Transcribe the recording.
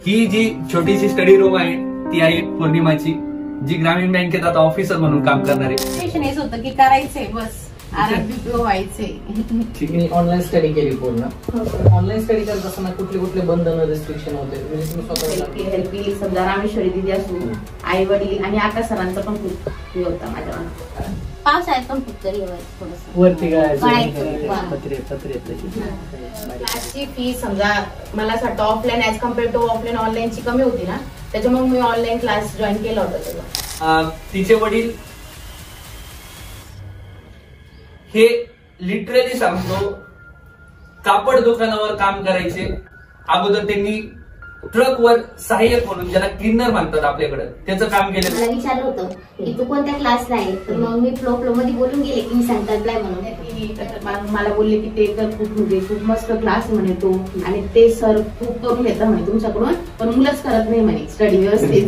ही जी छोटीशी study room आहे ती आहे पौर्णिमाची, जी ग्रामीण बँकेत आता ऑफिसर म्हणून काम करणार आहे. हेच होतं की करायचंय बस आरबी व्हायचंय. मी ऑनलाईन स्टडी केली पूर्ण. ऑनलाईन स्टडी करत असताना कुठले कुठले बंधन रिस्ट्रिक्शन होते म्हणजे तुम्ही स्वतः हेल्पी समजा रामेश्वरी दिदी असू, आई वडील आणि आकाश सरांचा पण खूप हे होता माझ्या. पावसाळ्यात पण खूप तरी वरती क्लासची फी समजा मला असं वाटतं offline as compare to offline ऑनलाईनची कमी होती ना, त्याच्यामुळे मी ऑनलाईन क्लास जॉईन केला होता तेव्हा. तिचे वडील हे लिटरली सांगतो कापड दुकानावर काम करायचे. अगोदर त्यांनी ट्रकवर सहाय्यक म्हणून, ज्याला क्लीनर म्हणतात आपल्याकडे, त्याचं काम केलं. मला विचारलं होतं की तू कोणत्या क्लासला आहे, तर मग मी फ्लो मध्ये बोलून गेले की मी सांगताल म्हणून. मला बोलले की ते तर खूप म्हणजे खूप मस्त क्लास म्हणे तो, आणि ते सर खूप करून घेतात म्हणे तुमच्याकडून, पण मुलंच करत नाही म्हणे स्टडी व्यवस्थित.